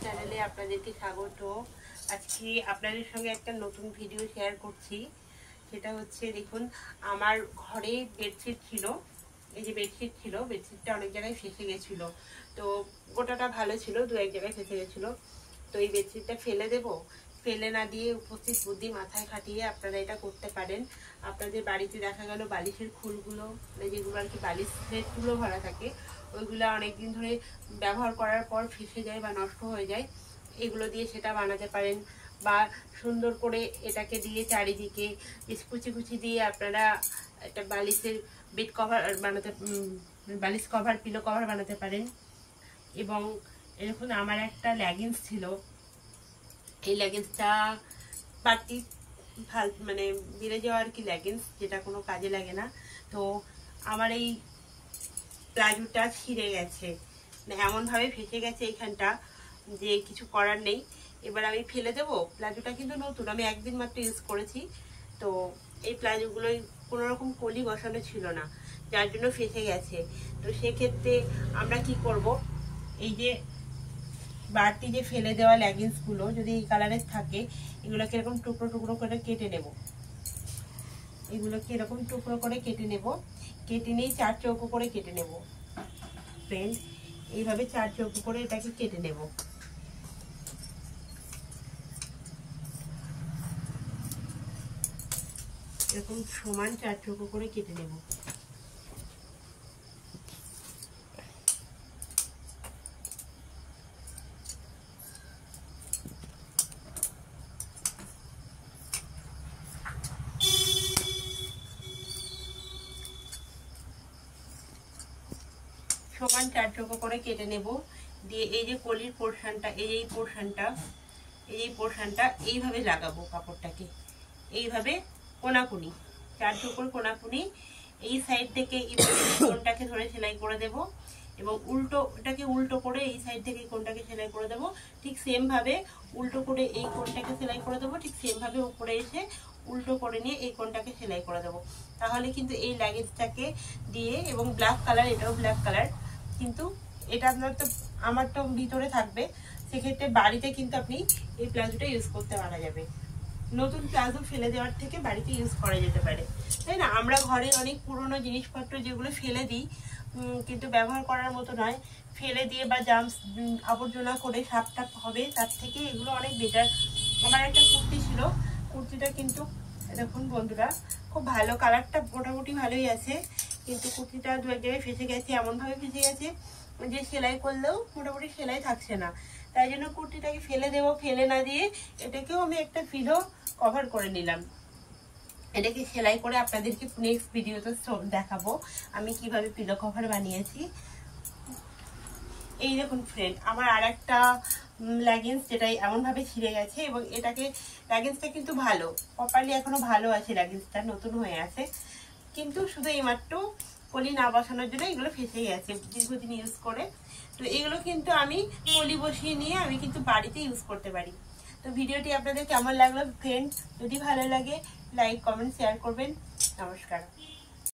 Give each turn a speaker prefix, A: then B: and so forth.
A: চ্যানেলে আপনাদেরকে স্বাগত। আজকে আপনাদের সঙ্গে একটা নতুন ভিডিও শেয়ার করছি। সেটা হচ্ছে, দেখুন আমার ঘরে বেডশিট ছিল, এই যে বেডশিট ছিল, বেডশিটটা অনেক জায়গায় ফেসে গেছিলো। তো গোটাটা ভালো ছিল, দু এক জায়গায় ফেসে গেছিলো। তো এই বেডশিটটা ফেলে দেবো, ফেলে না দিয়ে উপস্থিত বুদ্ধি মাথায় খাটিয়ে আপনারা এটা করতে পারেন। আপনাদের বাড়িতে দেখা গেল বালিশের খুলগুলো, মানে যেগুলো আর কি বালিশ সেটগুলো ভরা থাকে, ওইগুলো অনেকদিন ধরে ব্যবহার করার পর ফেসে যায় বা নষ্ট হয়ে যায়। এগুলো দিয়ে সেটা বানাতে পারেন, বা সুন্দর করে এটাকে দিয়ে চারিদিকে কুচি কুচি দিয়ে আপনারা একটা বালিশের বেড কভার বানাতে, বালিশ কভার, পিলো কভার বানাতে পারেন। এবং এরকম আমার একটা লেগিংস ছিল, এই লেগিংসটা পার্টি মানে বেড়ে যাওয়া আর কি লেগিংস, যেটা কোনো কাজে লাগে না। তো আমার এই প্লাজোটা ছিঁড়ে গেছে, এমনভাবে ফেসে গেছে এইখানটা যে কিছু করার নেই। এবার আমি ফেলে দেবো। প্লাজোটা কিন্তু নতুন, আমি একদিন মাত্র ইউজ করেছি। তো এই প্লাজোগুলোই কোনো রকম কলি বসানো ছিল না, যার জন্য ফেসে গেছে। তো সেক্ষেত্রে আমরা কি করব, এই যে বাড়তি যে ফেলে দেওয়া লেগিংসগুলো যদি এই কালারের থাকে, এগুলোকে এরকম টুকরো টুকরো করে কেটে নেব। এগুলোকে এরকম টুকরো করে কেটে নেব, কেটে নিয়ে 4 চৌকো করে কেটে নেব ফ্রেন্ড। এইভাবে 4 চৌকো করে এটাকে কেটে নেব। এরকম সমান 4 চৌকো করে কেটে নেব। সমান 4 চৌকো করে কেটে নেব। দিয়ে এই যে কলির পোর্শনটা, এই পোর্শনটা এইভাবে লাগাবো কাপড়টাকে, এইভাবে কোনাকুনি 4 চৌকোর কোনাকুনি। এই সাইড থেকে এই কোনটাকে ধরে সেলাই করে দেব, এবং ওটাকে উল্টো করে এই সাইড থেকে কোনটাকে সেলাই করে দেব। ঠিক সেম ভাবে উল্টো করে এই কোনটাকে সেলাই করে দেবো, ঠিক সেম ভাবে উপরে এসে উল্টো করে নিয়ে এই কোনটাকে সেলাই করে দেবো। তাহলে কিন্তু এই লেগিংসটাকে দিয়ে, এবং ব্ল্যাক কালার, এটাও ব্ল্যাক কালার, কিন্তু এটা আমার তো ভিতরে থাকবে। সেক্ষেত্রে বাড়িতে কিন্তু আপনি এই প্লাজোটা ইউজ করতে পারা যাবে। নতুন প্লাজো ফেলে দেওয়ার থেকে বাড়িতে ইউজ করা যেতে পারে, তাই না? আমরা ঘরের অনেক পুরনো জিনিসপত্র যেগুলো ফেলে দিই, কিন্তু ব্যবহার করার মতো নয়, ফেলে দিয়ে বা জামস আবর্জনা করে সাপ টাপ হবে, তার থেকে এগুলো অনেক বেটার। আমার একটা কুর্তি ছিল, কুর্তিটা কিন্তু দেখুন বন্ধুরা, খুব ভালো, কালারটা মোটামুটি ভালোই আছে, কিন্তু কুর্তিটা দু এক জায়গায় ফেসে গেছে, এমনভাবে ফেসে গেছে যে সেলাই করলেও মোটামুটি সেলাই থাকছে না। তাই জন্য কুর্তিটাকে ফেলে দেবো, ফেলে না দিয়ে এটাকেও আমি একটা পিলো কভার করে নিলাম। এটাকে সেলাই করে আপনাদেরকে নেক্সট ভিডিওতে দেখাবো আমি কিভাবে পিলো কভার বানিয়েছি। এই দেখুন ফ্রেন্ড, আমার আর একটা লেগিংস, যেটাই এমনভাবে ছিঁড়ে গেছে, এবং লেগিংসটা কিন্তু ভালো, প্রপারলি এখনো ভালো আছে, লেগিংসটা নতুন হয়ে আছে, কিন্তু শুধু এইমাত্র কলি না বসানোর জন্য এগুলো ফেসে গেছে দীর্ঘদিন ইউজ করে। তো এগুলো কিন্তু আমি কলি বসিয়ে নিয়ে আমি কিন্তু বাড়িতে ইউজ করতে পারি। তো ভিডিওটি আপনাদের কেমন লাগলো ফ্রেন্ড? যদি ভালো লাগে লাইক, কমেন্ট, শেয়ার করবেন। নমস্কার।